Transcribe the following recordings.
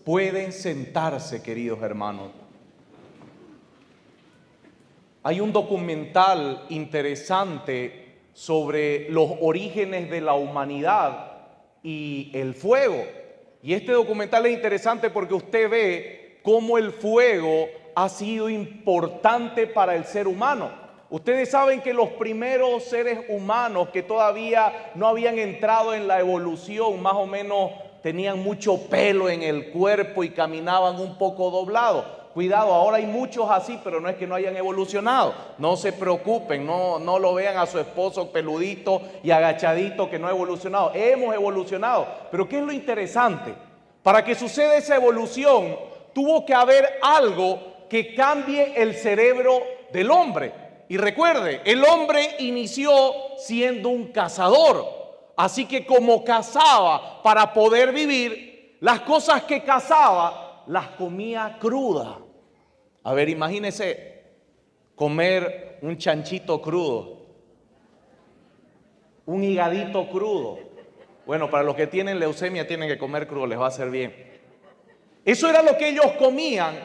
Pueden sentarse, queridos hermanos. Hay un documental interesante sobre los orígenes de la humanidad y el fuego. Y este documental es interesante porque usted ve cómo el fuego ha sido importante para el ser humano. Ustedes saben que los primeros seres humanos que todavía no habían entrado en la evolución, más o menos tenían mucho pelo en el cuerpo y caminaban un poco doblados. Cuidado, ahora hay muchos así, pero no es que no hayan evolucionado. No se preocupen, no lo vean a su esposo peludito y agachadito que no ha evolucionado. Hemos evolucionado. Pero ¿qué es lo interesante? Para que suceda esa evolución, tuvo que haber algo que cambie el cerebro del hombre. Y recuerde, el hombre inició siendo un cazador. Así que como cazaba para poder vivir, las cosas que cazaba las comía crudas. A ver, imagínese comer un chanchito crudo, un higadito crudo. Bueno, para los que tienen leucemia tienen que comer crudo, les va a hacer bien. Eso era lo que ellos comían.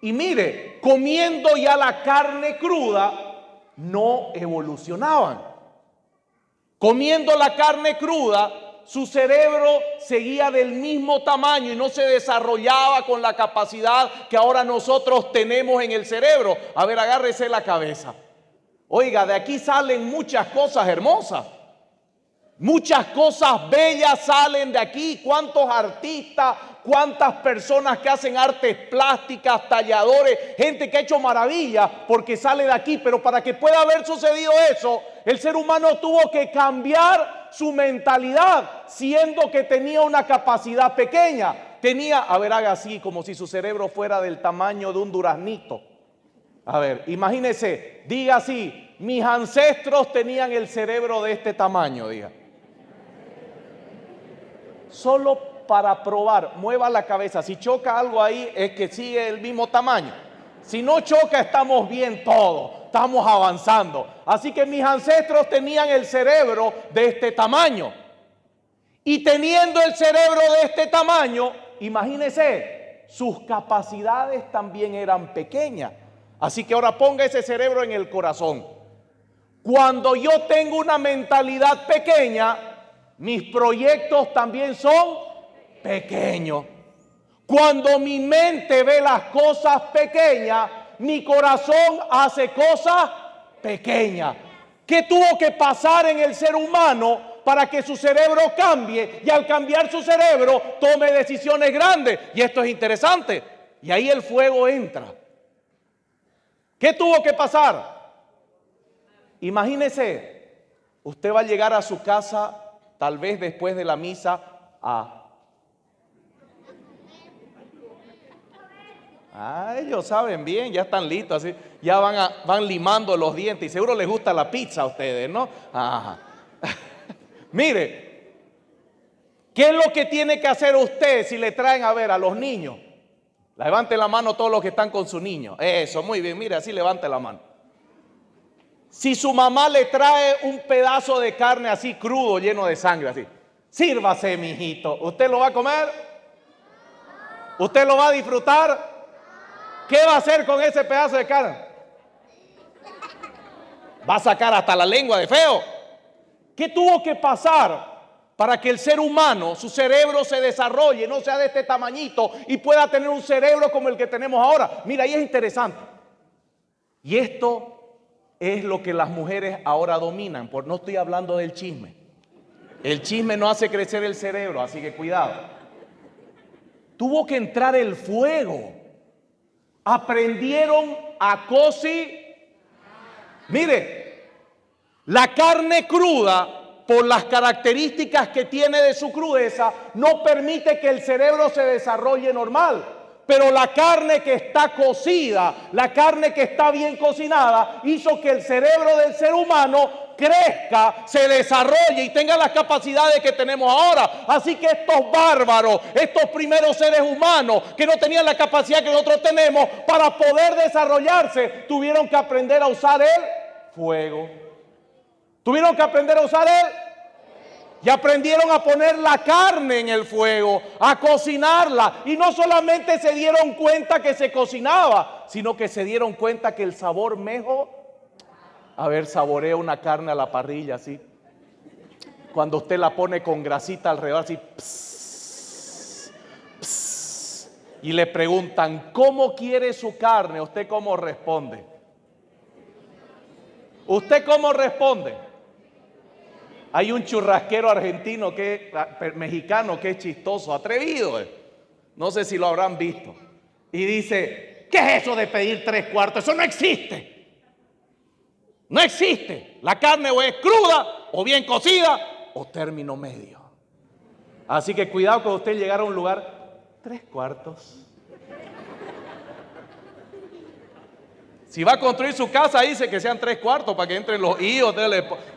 Y mire, comiendo ya la carne cruda, no evolucionaban. Comiendo la carne cruda, su cerebro seguía del mismo tamaño y no se desarrollaba con la capacidad que ahora nosotros tenemos en el cerebro. A ver, agárrese la cabeza. Oiga, de aquí salen muchas cosas hermosas. Muchas cosas bellas salen de aquí. ¿Cuántos artistas, cuántas personas que hacen artes plásticas, talladores, gente que ha hecho maravillas porque sale de aquí? Pero para que pueda haber sucedido eso, el ser humano tuvo que cambiar su mentalidad, siendo que tenía una capacidad pequeña. A ver, haga así, como si su cerebro fuera del tamaño de un duraznito. A ver, imagínese, diga así: mis ancestros tenían el cerebro de este tamaño, diga. Solo para probar, mueva la cabeza. Si choca algo ahí, es que sigue el mismo tamaño. Si no choca, estamos bien todos, estamos avanzando. Así que mis ancestros tenían el cerebro de este tamaño. Y teniendo el cerebro de este tamaño, imagínese, sus capacidades también eran pequeñas. Así que ahora ponga ese cerebro en el corazón. Cuando yo tengo una mentalidad pequeña, mis proyectos también son pequeños. Cuando mi mente ve las cosas pequeñas, mi corazón hace cosas pequeñas. ¿Qué tuvo que pasar en el ser humano para que su cerebro cambie? Y al cambiar su cerebro, tome decisiones grandes. Y esto es interesante. Y ahí el fuego entra. ¿Qué tuvo que pasar? Imagínese, usted va a llegar a su casa, tal vez después de la misa, ellos saben bien, ya están listos, así, ya van limando los dientes y seguro les gusta la pizza a ustedes, ¿no? Ajá. Mire, ¿qué es lo que tiene que hacer usted si le traen a ver a los niños? Levante la mano todos los que están con su niño. Eso, muy bien, mire, así levante la mano. Si su mamá le trae un pedazo de carne así crudo, lleno de sangre, así, sírvase, mijito. ¿Usted lo va a comer? ¿Usted lo va a disfrutar? ¿Qué va a hacer con ese pedazo de carne? Va a sacar hasta la lengua de feo. ¿Qué tuvo que pasar para que el ser humano, su cerebro se desarrolle, no sea de este tamañito y pueda tener un cerebro como el que tenemos ahora? Mira, ahí es interesante. Y esto es lo que las mujeres ahora dominan. No estoy hablando del chisme. El chisme no hace crecer el cerebro, así que cuidado. Tuvo que entrar el fuego. Aprendieron a cocinar. Mire, la carne cruda, por las características que tiene de su crudeza, no permite que el cerebro se desarrolle normal. Pero la carne que está cocida, la carne que está bien cocinada, hizo que el cerebro del ser humano crezca, se desarrolle y tenga las capacidades que tenemos ahora. Así que estos bárbaros, estos primeros seres humanos que no tenían la capacidad que nosotros tenemos para poder desarrollarse, tuvieron que aprender a usar el fuego. Tuvieron que aprender a usar el Y aprendieron a poner la carne en el fuego, a cocinarla. Y no solamente se dieron cuenta que se cocinaba, sino que se dieron cuenta que el sabor mejor. A ver, saborea una carne a la parrilla así. Cuando usted la pone con grasita alrededor así. Pss, pss, y le preguntan, ¿cómo quiere su carne? ¿Usted cómo responde? ¿Usted cómo responde? Hay un churrasquero argentino mexicano que es chistoso, atrevido. No sé si lo habrán visto. Y dice, ¿qué es eso de pedir 3/4? Eso no existe. No existe. La carne o es cruda, o bien cocida, o término medio. Así que cuidado cuando usted llegara a un lugar, 3/4. Si va a construir su casa, dice que sean 3/4 para que entren los hijos,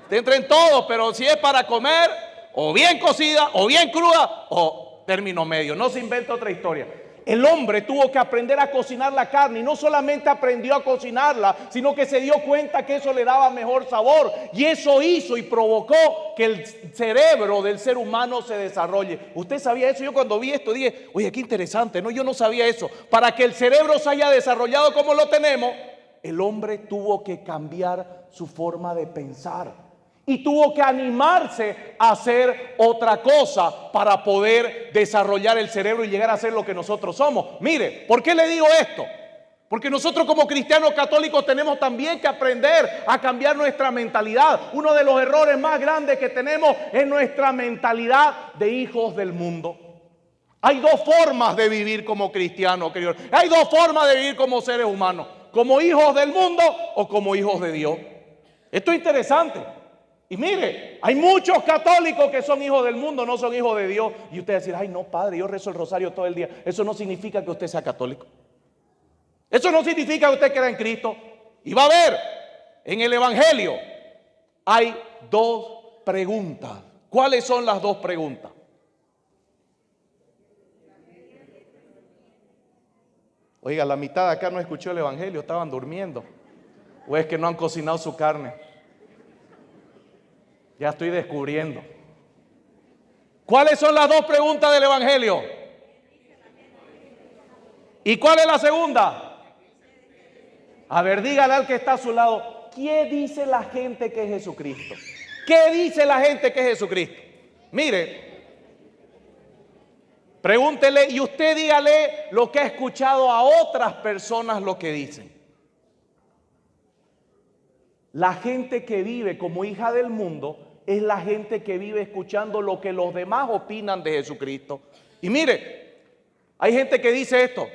entren todos, pero si es para comer, o bien cocida, o bien cruda, o término medio. No se inventa otra historia. El hombre tuvo que aprender a cocinar la carne y no solamente aprendió a cocinarla, sino que se dio cuenta que eso le daba mejor sabor. Y eso hizo y provocó que el cerebro del ser humano se desarrolle. ¿Usted sabía eso? Yo cuando vi esto dije, oye, qué interesante, ¿no? Yo no sabía eso. Para que el cerebro se haya desarrollado como lo tenemos, el hombre tuvo que cambiar su forma de pensar. Y tuvo que animarse a hacer otra cosa para poder desarrollar el cerebro y llegar a ser lo que nosotros somos. Mire, ¿por qué le digo esto? Porque nosotros como cristianos católicos tenemos también que aprender a cambiar nuestra mentalidad. Uno de los errores más grandes que tenemos es nuestra mentalidad de hijos del mundo. Hay dos formas de vivir como cristianos, queridos. Hay dos formas de vivir como seres humanos. Como hijos del mundo o como hijos de Dios. Esto es interesante. Y mire, hay muchos católicos que son hijos del mundo, no son hijos de Dios. Y usted va a decir, ay no padre, yo rezo el rosario todo el día. Eso no significa que usted sea católico. Eso no significa que usted crea en Cristo. Y va a ver, en el Evangelio hay dos preguntas. ¿Cuáles son las dos preguntas? Oiga, la mitad de acá no escuchó el Evangelio, estaban durmiendo. ¿O es que no han cocinado su carne? Ya estoy descubriendo. ¿Cuáles son las dos preguntas del Evangelio? ¿Y cuál es la segunda? A ver, dígale al que está a su lado, ¿qué dice la gente que es Jesucristo? ¿Qué dice la gente que es Jesucristo? Mire, pregúntele y usted dígale lo que ha escuchado a otras personas lo que dicen. La gente que vive como hija del mundo es la gente que vive escuchando lo que los demás opinan de Jesucristo. Y mire, hay gente que dice esto,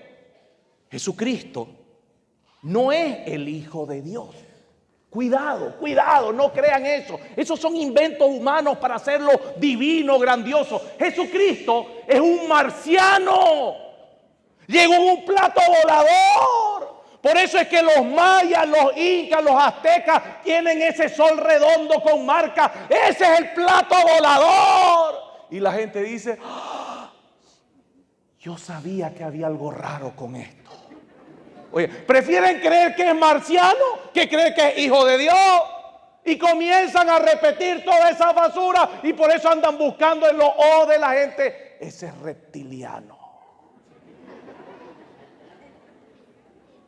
Jesucristo no es el Hijo de Dios. Cuidado, cuidado, no crean eso. Esos son inventos humanos para hacerlo divino, grandioso. Jesucristo es un marciano. Llegó en un plato volador. Por eso es que los mayas, los incas, los aztecas tienen ese sol redondo con marca. Ese es el plato volador. Y la gente dice, ¡ah! Yo sabía que había algo raro con esto. Oye, prefieren creer que es marciano que creer que es hijo de Dios. Y comienzan a repetir toda esa basura y por eso andan buscando en los ojos de la gente. Ese es reptiliano.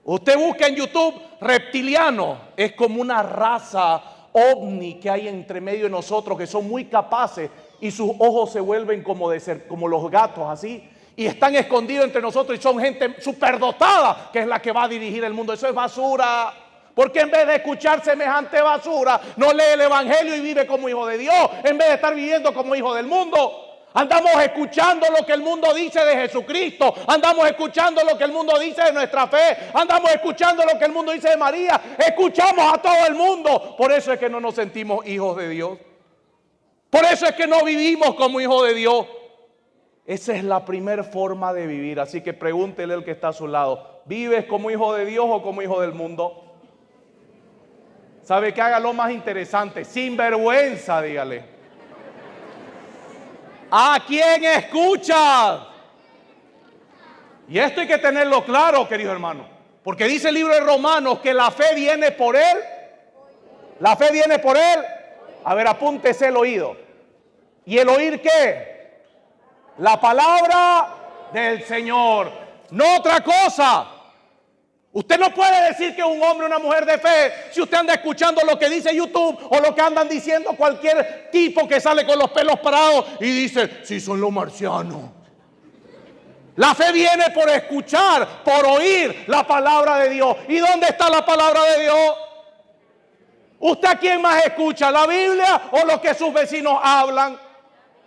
Usted busca en YouTube reptiliano, es como una raza ovni que hay entre medio de nosotros que son muy capaces y sus ojos se vuelven como los gatos así y están escondidos entre nosotros y son gente superdotada que es la que va a dirigir el mundo. Eso es basura. Porque en vez de escuchar semejante basura no lee el Evangelio y vive como hijo de Dios en vez de estar viviendo como hijo del mundo? Andamos escuchando lo que el mundo dice de Jesucristo. Andamos escuchando lo que el mundo dice de nuestra fe. Andamos escuchando lo que el mundo dice de María. Escuchamos a todo el mundo. Por eso es que no nos sentimos hijos de Dios. Por eso es que no vivimos como hijos de Dios. Esa es la primera forma de vivir. Así que pregúntele al que está a su lado. ¿Vives como hijo de Dios o como hijo del mundo? ¿Sabe qué? Haga lo más interesante. Sin vergüenza, dígale. ¿A quién escuchas? Y esto hay que tenerlo claro, querido hermano. Porque dice el libro de Romanos que la fe viene por él. La fe viene por él. A ver, apúntese el oído. ¿Y el oír qué? La palabra del Señor. No otra cosa. Usted no puede decir que es un hombre o una mujer de fe si usted anda escuchando lo que dice YouTube o lo que andan diciendo cualquier tipo que sale con los pelos parados y dice, sí, son los marcianos. La fe viene por escuchar, por oír la palabra de Dios. ¿Y dónde está la palabra de Dios? ¿Usted a quién más escucha? ¿La Biblia o lo que sus vecinos hablan?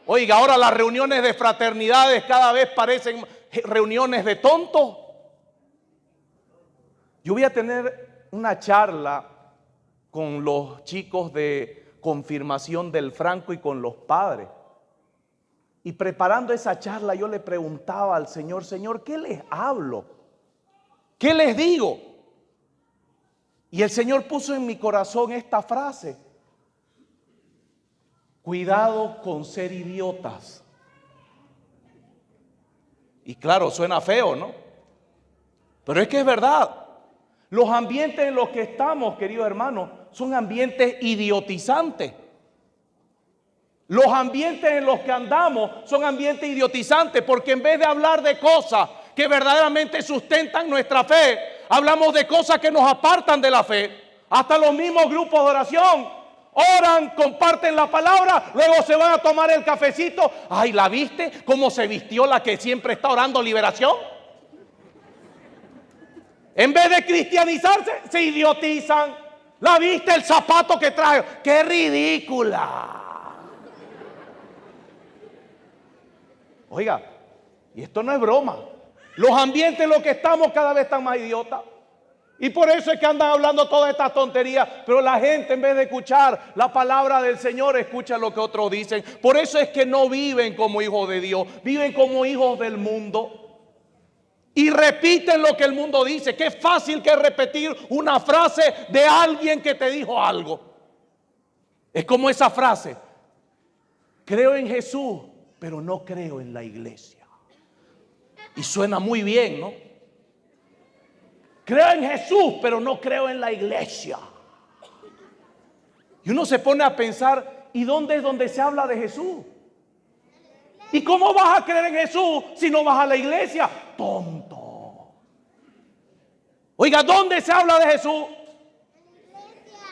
Oiga, ahora las reuniones de fraternidades cada vez parecen reuniones de tontos. Yo voy a tener una charla con los chicos de confirmación del Franco y con los padres. Y preparando esa charla yo le preguntaba al Señor, Señor, ¿qué les hablo? ¿Qué les digo? Y el Señor puso en mi corazón esta frase: cuidado con ser idiotas. Y claro, suena feo, ¿no? Pero es que es verdad. Los ambientes en los que estamos, queridos hermanos, son ambientes idiotizantes. Los ambientes en los que andamos son ambientes idiotizantes, porque en vez de hablar de cosas que verdaderamente sustentan nuestra fe, hablamos de cosas que nos apartan de la fe. Hasta los mismos grupos de oración oran, comparten la palabra, luego se van a tomar el cafecito. Ay, ¿la viste? ¿Cómo se vistió la que siempre está orando liberación? En vez de cristianizarse, se idiotizan. ¿La viste el zapato que trae? ¡Qué ridícula! Oiga, y esto no es broma. Los ambientes en los que estamos cada vez están más idiotas. Y por eso es que andan hablando todas estas tonterías. Pero la gente, en vez de escuchar la palabra del Señor, escucha lo que otros dicen. Por eso es que no viven como hijos de Dios, viven como hijos del mundo. Y repiten lo que el mundo dice. Qué fácil que es repetir una frase de alguien que te dijo algo. Es como esa frase: creo en Jesús, pero no creo en la iglesia. Y suena muy bien, ¿no? Creo en Jesús, pero no creo en la iglesia. Y uno se pone a pensar, ¿y dónde es donde se habla de Jesús? ¿Y cómo vas a creer en Jesús si no vas a la iglesia? Tonto. Oiga, ¿dónde se habla de Jesús?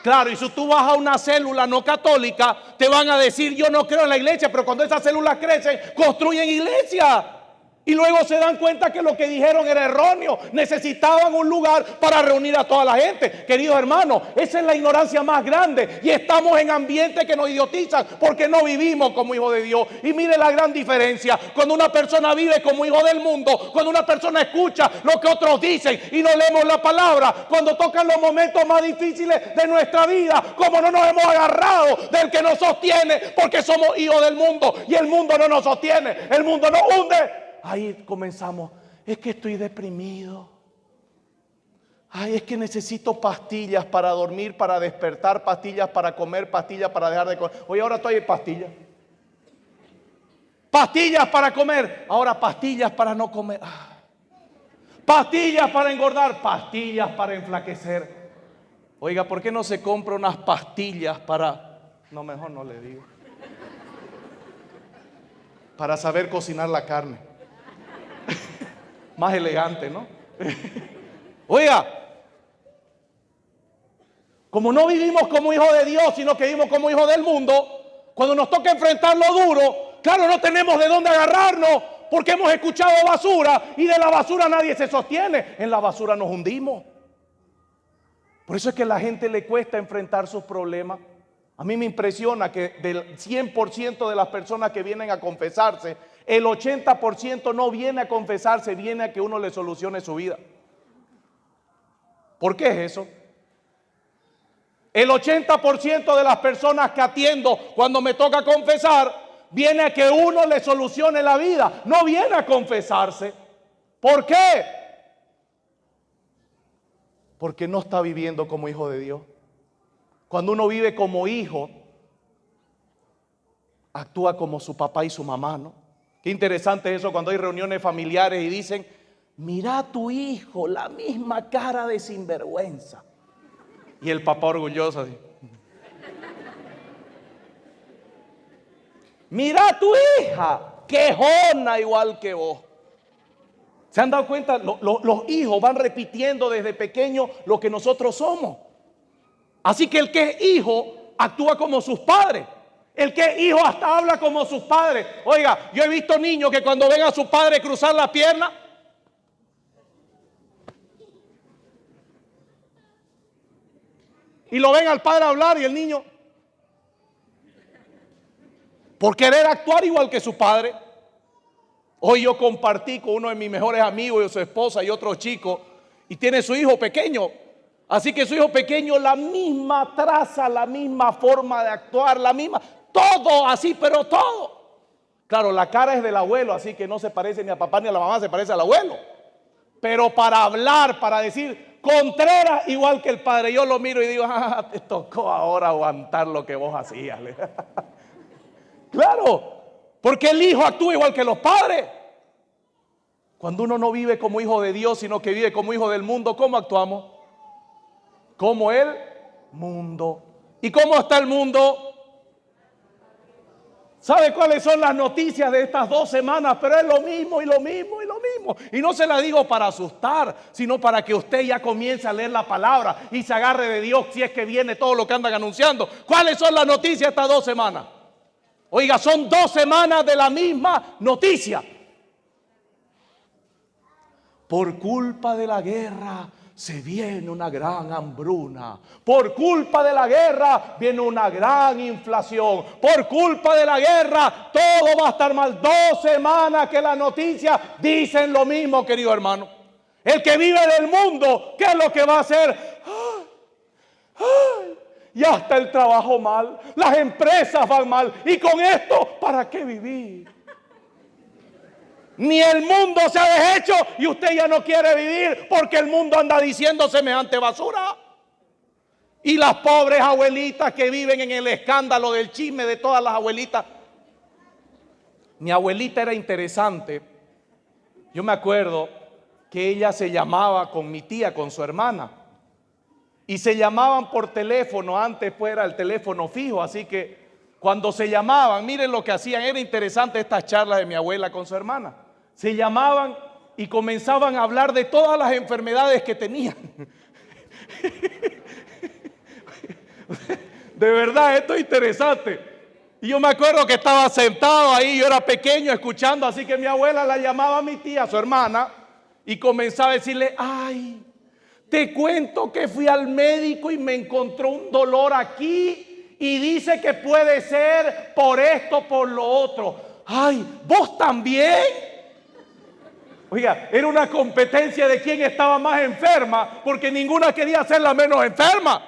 Claro, y si tú vas a una célula no católica, te van a decir, yo no creo en la iglesia, pero cuando esas células crecen, construyen iglesia. Y luego se dan cuenta que lo que dijeron era erróneo. Necesitaban un lugar para reunir a toda la gente. Queridos hermanos, esa es la ignorancia más grande. Y estamos en ambientes que nos idiotizan porque no vivimos como hijos de Dios. Y mire la gran diferencia. Cuando una persona vive como hijo del mundo, cuando una persona escucha lo que otros dicen y no leemos la palabra, cuando tocan los momentos más difíciles de nuestra vida, como no nos hemos agarrado del que nos sostiene, porque somos hijos del mundo y el mundo no nos sostiene, el mundo nos hunde. Ahí comenzamos, es que estoy deprimido. Ay, es que necesito pastillas para dormir, para despertar, pastillas para comer, pastillas para dejar de comer. Oye, ahora estoy en pastillas. Pastillas para comer, ahora pastillas para no comer. Pastillas para engordar, pastillas para enflaquecer. Oiga, ¿por qué no se compra unas pastillas para... No, mejor no le digo. Para saber cocinar la carne. Más elegante, ¿no? Oiga, como no vivimos como hijos de Dios, sino que vivimos como hijos del mundo, cuando nos toca enfrentar lo duro, claro, no tenemos de dónde agarrarnos, porque hemos escuchado basura y de la basura nadie se sostiene. En la basura nos hundimos. Por eso es que a la gente le cuesta enfrentar sus problemas. A mí me impresiona que del 100% de las personas que vienen a confesarse, el 80% no viene a confesarse, viene a que uno le solucione su vida. ¿Por qué es eso? El 80% de las personas que atiendo cuando me toca confesar, viene a que uno le solucione la vida, no viene a confesarse. ¿Por qué? Porque no está viviendo como hijo de Dios. Cuando uno vive como hijo, actúa como su papá y su mamá, ¿no? Qué interesante eso cuando hay reuniones familiares y dicen, mira a tu hijo, la misma cara de sinvergüenza. Y el papá orgulloso así. Mira a tu hija, quejona igual que vos. ¿Se han dado cuenta? Los hijos van repitiendo desde pequeños lo que nosotros somos. Así que el que es hijo actúa como sus padres. El que es hijo hasta habla como sus padres. Oiga, yo he visto niños que cuando ven a su padre cruzar la pierna, y lo ven al padre hablar y el niño, por querer actuar igual que su padre. Hoy yo compartí con uno de mis mejores amigos y su esposa y otro chico, y tiene su hijo pequeño. Así que su hijo pequeño, la misma traza, la misma forma de actuar, la misma, todo así, pero todo. Claro, la cara es del abuelo, así que no se parece ni a papá ni a la mamá, se parece al abuelo. Pero para hablar, para decir Contreras igual que el padre, yo lo miro y digo, te tocó ahora aguantar lo que vos hacías. Claro, porque el hijo actúa igual que los padres. Cuando uno no vive como hijo de Dios, sino que vive como hijo del mundo, ¿cómo actuamos? Como el mundo. ¿Y cómo está el mundo? ¿Sabe cuáles son las noticias de estas 2 semanas? Pero es lo mismo y lo mismo y lo mismo. Y no se la digo para asustar, sino para que usted ya comience a leer la palabra y se agarre de Dios si es que viene todo lo que andan anunciando. ¿Cuáles son las noticias estas 2 semanas? Oiga, son 2 semanas de la misma noticia. Por culpa de la guerra se viene una gran hambruna. Por culpa de la guerra viene una gran inflación. Por culpa de la guerra todo va a estar mal. 2 semanas que las noticias dicen lo mismo, querido hermano. El que vive del mundo, ¿qué es lo que va a hacer? Ya está el trabajo mal, las empresas van mal. Y con esto, ¿para qué vivir? Ni el mundo se ha deshecho y usted ya no quiere vivir porque el mundo anda diciendo semejante basura. Y las pobres abuelitas que viven en el escándalo del chisme de todas las abuelitas. Mi abuelita era interesante. Yo me acuerdo que ella se llamaba con mi tía, con su hermana. Y se llamaban por teléfono, antes pues era el teléfono fijo, así que cuando se llamaban, miren lo que hacían, era interesante estas charlas de mi abuela con su hermana. Se llamaban y comenzaban a hablar de todas las enfermedades que tenían. De verdad, esto es interesante. Y yo me acuerdo que estaba sentado ahí, yo era pequeño escuchando, así que mi abuela la llamaba a mi tía, su hermana, y comenzaba a decirle, ay, te cuento que fui al médico y me encontró un dolor aquí y dice que puede ser por esto, por lo otro. Ay, ¿vos también? Oiga, era una competencia de quién estaba más enferma, porque ninguna quería ser la menos enferma.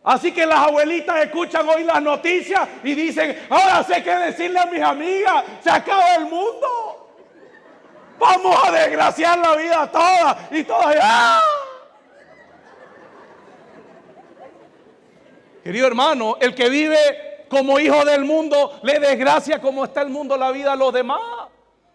Así que las abuelitas escuchan hoy las noticias y dicen, ahora sé qué decirle a mis amigas, se acaba el mundo. Vamos a desgraciar la vida toda y todas. ¡Ah! Querido hermano, el que vive como hijo del mundo le desgracia como está el mundo, la vida a los demás.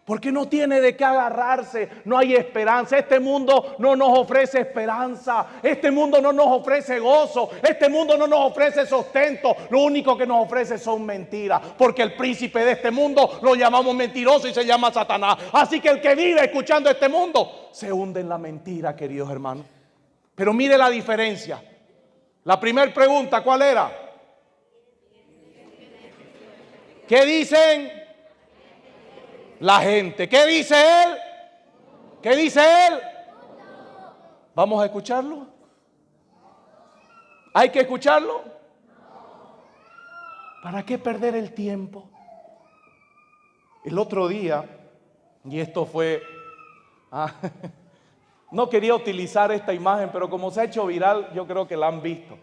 Porque no tiene de qué agarrarse, no hay esperanza. Este mundo no nos ofrece esperanza, este mundo no nos ofrece gozo, este mundo no nos ofrece sustento. Lo único que nos ofrece son mentiras, porque el príncipe de este mundo lo llamamos mentiroso y se llama Satanás. Así que el que vive escuchando este mundo se hunde en la mentira, queridos hermanos. Pero mire la diferencia. La primera pregunta, ¿cuál era? ¿Qué dicen la gente? ¿Qué dice él? ¿Qué dice él? ¿Vamos a escucharlo? ¿Hay que escucharlo? ¿Para qué perder el tiempo? El otro día, y esto fue... no quería utilizar esta imagen, pero como se ha hecho viral, yo creo que la han visto.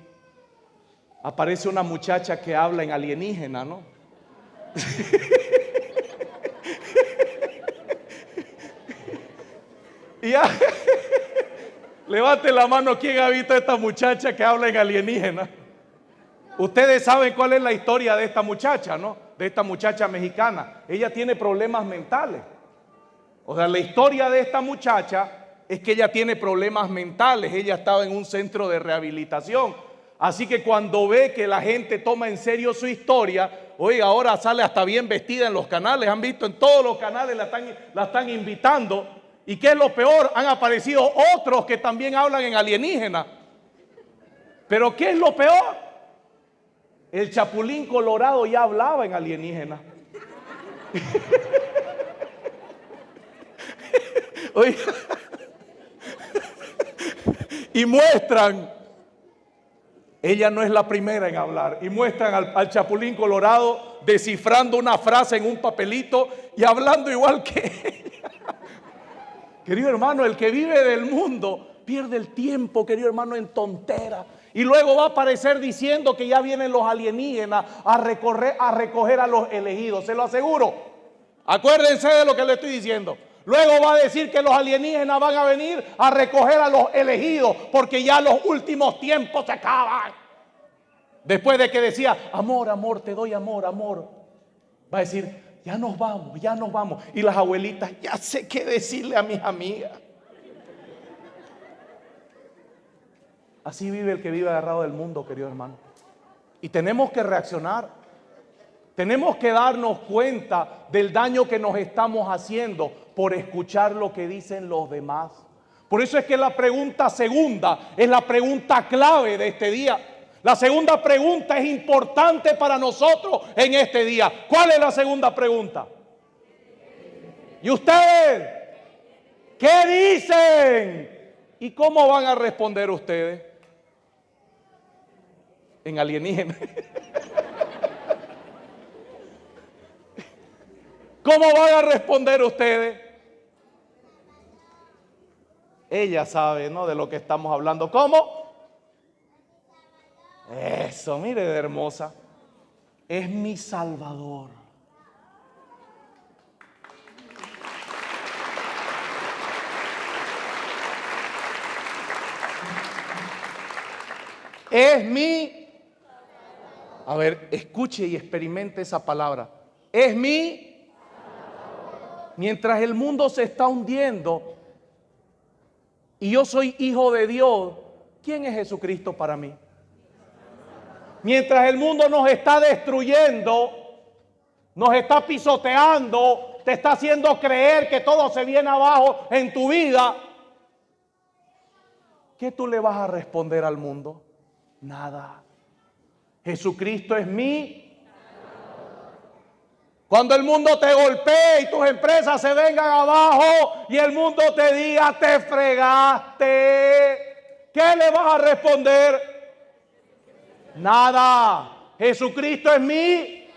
Aparece una muchacha que habla en alienígena, ¿no? Y ya, levante la mano quien ha visto a esta muchacha que habla en alienígena. Ustedes saben cuál es la historia de esta muchacha, ¿no? De esta muchacha mexicana. Ella tiene problemas mentales. O sea, la historia de esta muchacha es que ella tiene problemas mentales. Ella estaba en un centro de rehabilitación. Así que cuando ve que la gente toma en serio su historia, Oiga, ahora sale hasta bien vestida en los canales. Han visto en todos los canales, la están invitando. ¿Y qué es lo peor? Han aparecido otros que también hablan en alienígena. Pero ¿qué es lo peor? El Chapulín Colorado ya hablaba en alienígena. Oiga, y muestran, ella no es la primera en hablar, y muestran al Chapulín Colorado descifrando una frase en un papelito y hablando igual que ella. Querido hermano, el que vive del mundo pierde el tiempo, querido hermano, en tonteras. Y luego va a aparecer diciendo que ya vienen los alienígenas a recoger a los elegidos, se lo aseguro. Acuérdense de lo que le estoy diciendo. Luego va a decir que los alienígenas van a venir a recoger a los elegidos porque ya los últimos tiempos se acaban. Después de que decía, amor, amor, te doy amor, amor. Va a decir, ya nos vamos, ya nos vamos. Y las abuelitas, ya sé qué decirle a mis amigas. Así vive el que vive agarrado del mundo, querido hermano. Y tenemos que reaccionar. Tenemos que darnos cuenta del daño que nos estamos haciendo por escuchar lo que dicen los demás. Por eso es que la pregunta segunda es la pregunta clave de este día. La segunda pregunta es importante para nosotros en este día. ¿Cuál es la segunda pregunta? ¿Y ustedes? ¿Qué dicen? ¿Y cómo van a responder ustedes? En alienígena. ¿Cómo van a responder ustedes? Ella sabe, ¿no?, de lo que estamos hablando. ¿Cómo? Eso, mire de hermosa. Es mi Salvador. Es mi... A ver, escuche y experimente esa palabra. Es mi... Mientras el mundo se está hundiendo y yo soy hijo de Dios, ¿quién es Jesucristo para mí? Mientras el mundo nos está destruyendo, nos está pisoteando, te está haciendo creer que todo se viene abajo en tu vida, ¿qué tú le vas a responder al mundo? Nada. Jesucristo es mi... Cuando el mundo te golpee y tus empresas se vengan abajo y el mundo te diga, te fregaste, ¿qué le vas a responder? Nada. Jesucristo es mi...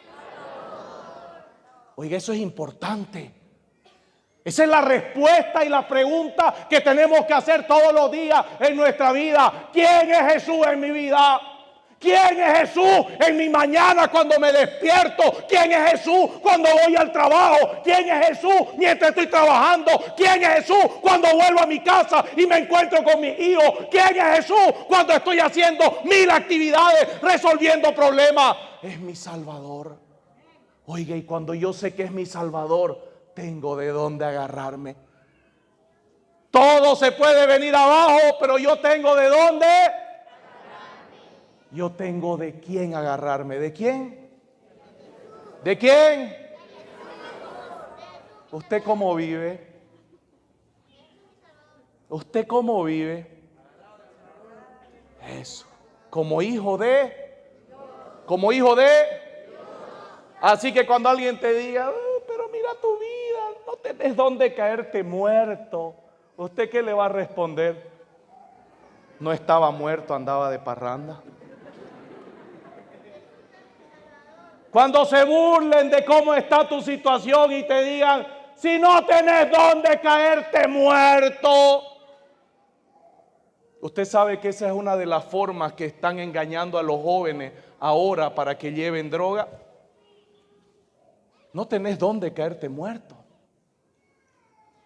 Oiga, eso es importante. Esa es la respuesta y la pregunta que tenemos que hacer todos los días en nuestra vida. ¿Quién es Jesús en mi vida? ¿Quién es Jesús en mi mañana cuando me despierto? ¿Quién es Jesús cuando voy al trabajo? ¿Quién es Jesús mientras estoy trabajando? ¿Quién es Jesús cuando vuelvo a mi casa y me encuentro con mis hijos? ¿Quién es Jesús cuando estoy haciendo 1000 actividades, resolviendo problemas? Es mi Salvador. Oiga, y cuando yo sé que es mi Salvador, tengo de dónde agarrarme. Todo se puede venir abajo, pero yo tengo de dónde... Yo tengo de quién agarrarme. ¿De quién? ¿De quién? ¿Usted cómo vive? ¿Usted cómo vive? Eso. Como hijo de... Como hijo de... Así que cuando alguien te diga, pero mira tu vida, no tenés dónde caerte muerto, ¿usted qué le va a responder? No estaba muerto, andaba de parranda. Cuando se burlen de cómo está tu situación y te digan, si no tenés dónde caerte muerto. Usted sabe que esa es una de las formas que están engañando a los jóvenes ahora para que lleven droga. No tenés dónde caerte muerto.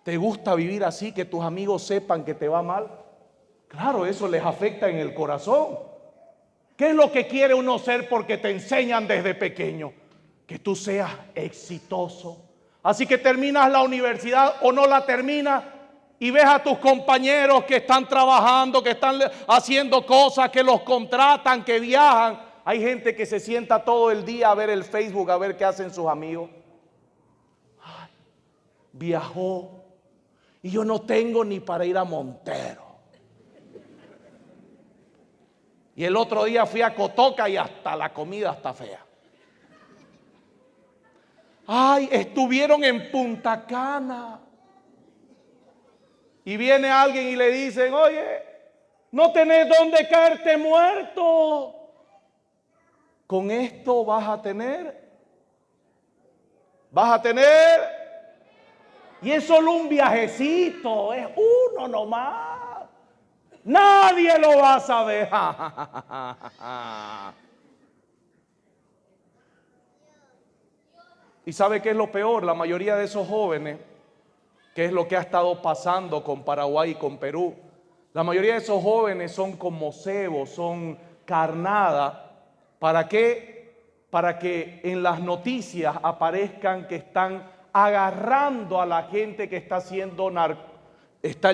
¿Te gusta vivir así, que tus amigos sepan que te va mal? Claro, eso les afecta en el corazón. ¿Qué es lo que quiere uno ser porque te enseñan desde pequeño? Que tú seas exitoso. Así que terminas la universidad o no la terminas y ves a tus compañeros que están trabajando, que están haciendo cosas, que los contratan, que viajan. Hay gente que se sienta todo el día a ver el Facebook, a ver qué hacen sus amigos. Ay, viajó y yo no tengo ni para ir a Montero. Y el otro día fui a Cotoca y hasta la comida está fea. Ay, estuvieron en Punta Cana. Y viene alguien y le dicen, oye, no tenés dónde caerte muerto. Con esto vas a tener. Y es solo un viajecito, es uno nomás. Nadie lo va a saber. ¿Y sabe qué es lo peor? La mayoría de esos jóvenes, que es lo que ha estado pasando con Paraguay y con Perú, la mayoría de esos jóvenes son como cebos, son carnada. ¿Para qué? Para que en las noticias aparezcan que están agarrando a la gente que está haciendo está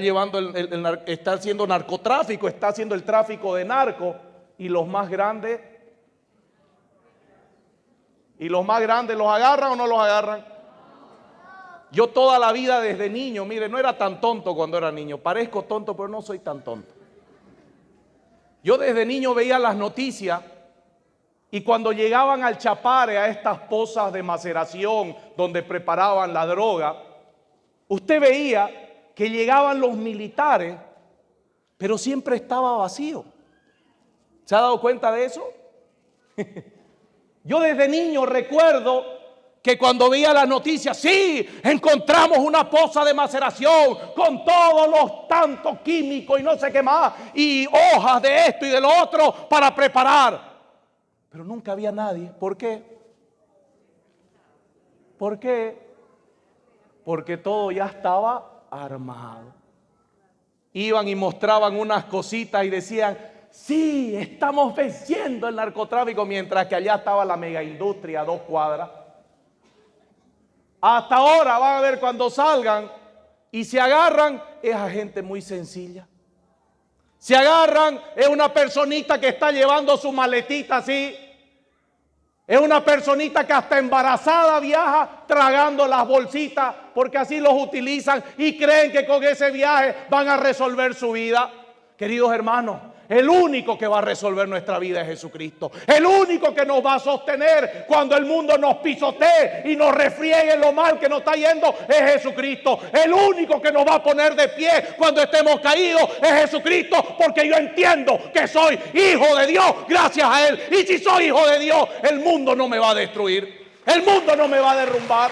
haciendo narcotráfico, está haciendo el tráfico de narco, y los más grandes los agarran o no los agarran. Yo toda la vida desde niño, mire, no era tan tonto cuando era niño, parezco tonto pero no soy tan tonto. Yo desde niño veía las noticias y cuando llegaban al Chapare, a estas pozas de maceración donde preparaban la droga, usted veía que llegaban los militares, pero siempre estaba vacío. ¿Se ha dado cuenta de eso? Yo desde niño recuerdo que cuando veía las noticias, sí, encontramos una poza de maceración con todos los tantos químicos y no sé qué más, y hojas de esto y de lo otro para preparar. Pero nunca había nadie. ¿Por qué? ¿Por qué? Porque todo ya estaba armado. Iban y mostraban unas cositas y decían, sí, estamos venciendo el narcotráfico, mientras que allá estaba la mega industria a 2 cuadras. Hasta ahora van a ver cuando salgan y se agarran, es a gente muy sencilla. Se agarran, es una personita que está llevando su maletita así. Es una personita que hasta embarazada viaja tragando las bolsitas porque así los utilizan y creen que con ese viaje van a resolver su vida. Queridos hermanos, el único que va a resolver nuestra vida es Jesucristo. El único que nos va a sostener cuando el mundo nos pisotee y nos refriegue lo mal que nos está yendo es Jesucristo. El único que nos va a poner de pie cuando estemos caídos es Jesucristo, porque yo entiendo que soy hijo de Dios gracias a Él. Y si soy hijo de Dios, el mundo no me va a destruir. El mundo no me va a derrumbar.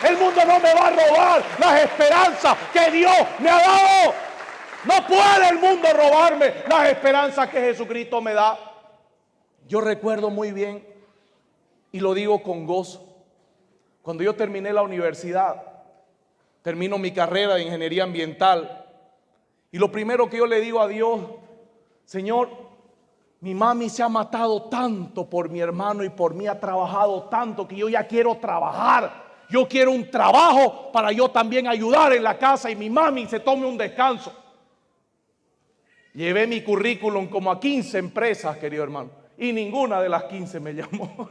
El mundo no me va a robar las esperanzas que Dios me ha dado. No puede el mundo robarme las esperanzas que Jesucristo me da. Yo recuerdo muy bien, y lo digo con gozo, cuando yo terminé la universidad, termino mi carrera de ingeniería ambiental, y lo primero que yo le digo a Dios, Señor, mi mami se ha matado tanto por mi hermano y por mí ha trabajado tanto que yo ya quiero trabajar. Yo quiero un trabajo para yo también ayudar en la casa y mi mami se tome un descanso. Llevé mi currículum como a 15 empresas, querido hermano, y ninguna de las 15 me llamó.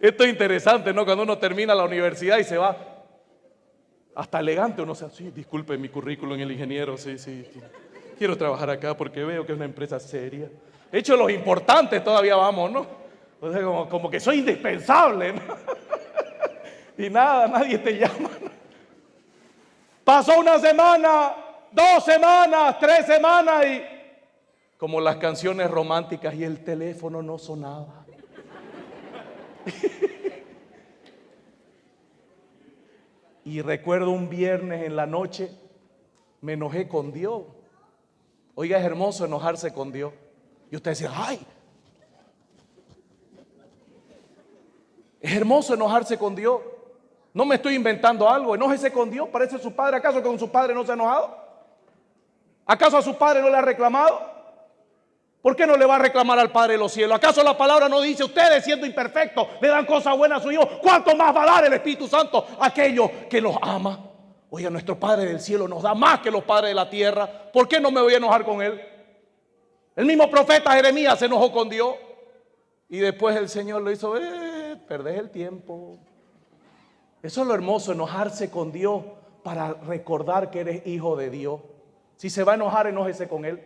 Esto es interesante, ¿no? Cuando uno termina la universidad y se va, hasta elegante uno se dice, sí, disculpe mi currículum, el ingeniero, sí, quiero trabajar acá porque veo que es una empresa seria. De hecho, los importantes todavía vamos, ¿no? O sea, como que soy indispensable, ¿no? Y nada, nadie te llama, ¿no? Pasó una semana, 2 semanas, 3 semanas y como las canciones románticas y el teléfono no sonaba. Y recuerdo un viernes en la noche me enojé con Dios. Oiga, es hermoso enojarse con Dios. Y usted dice, ay, es hermoso enojarse con Dios. No me estoy inventando algo. Enójese con Dios, parece su padre. ¿Acaso con su padre no se ha enojado? ¿Acaso a su padre no le ha reclamado? ¿Por qué no le va a reclamar al Padre de los cielos? ¿Acaso la palabra no dice, ustedes siendo imperfectos le dan cosas buenas a su Hijo? ¿Cuánto más va a dar el Espíritu Santo a aquellos que los ama? Oiga, nuestro Padre del cielo nos da más que los padres de la tierra. ¿Por qué no me voy a enojar con Él? El mismo profeta Jeremías se enojó con Dios. Y después el Señor lo hizo, perdés el tiempo. Eso es lo hermoso, enojarse con Dios para recordar que eres hijo de Dios. Si se va a enojar, enójese con Él.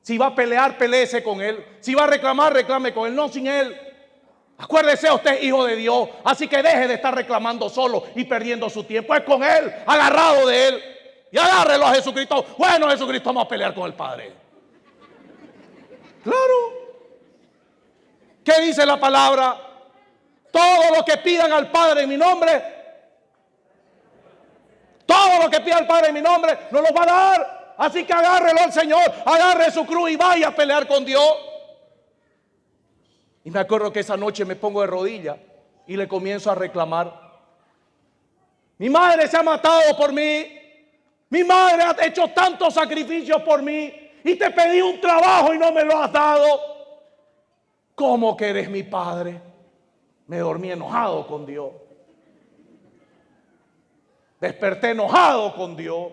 Si va a pelear, peleese con Él. Si va a reclamar, reclame con Él, no sin Él. Acuérdese, usted es hijo de Dios, así que deje de estar reclamando solo y perdiendo su tiempo. Es con Él, agarrado de Él. Y agárrelo a Jesucristo. Bueno, Jesucristo, vamos a pelear con el Padre. Claro. ¿Qué dice la palabra? Todo lo que pidan al Padre en mi nombre, todo lo que pida al Padre en mi nombre, nos lo va a dar. Así que agárrelo al Señor, agarre su cruz y vaya a pelear con Dios. Y me acuerdo que esa noche me pongo de rodillas y le comienzo a reclamar. Mi madre se ha matado por mí. Mi madre ha hecho tantos sacrificios por mí. Y te pedí un trabajo y no me lo has dado. ¿Cómo que eres mi padre? Me dormí enojado con Dios. Desperté enojado con Dios.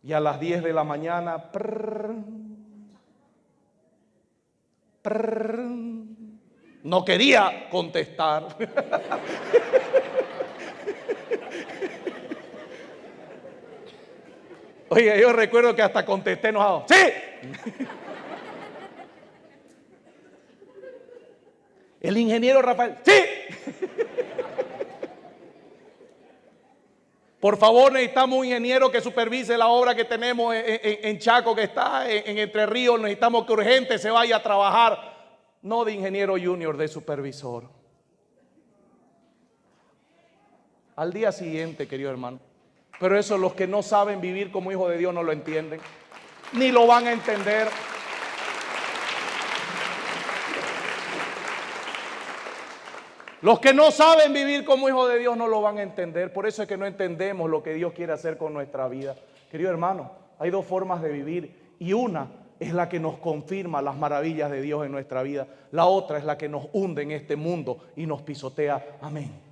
Y a las 10 de la mañana, no quería contestar. Oiga, yo recuerdo que hasta contesté enojado. ¡Sí! El ingeniero Rafael. ¡Sí! Por favor, necesitamos un ingeniero que supervise la obra que tenemos en Chaco, que está en Entre Ríos. Necesitamos que urgente se vaya a trabajar. No de ingeniero junior, de supervisor. Al día siguiente, querido hermano. Pero eso los que no saben vivir como hijos de Dios no lo entienden. Ni lo van a entender. Los que no saben vivir como hijos de Dios no lo van a entender. Por eso es que no entendemos lo que Dios quiere hacer con nuestra vida. Querido hermano, hay dos formas de vivir. Y una es la que nos confirma las maravillas de Dios en nuestra vida. La otra es la que nos hunde en este mundo y nos pisotea. Amén.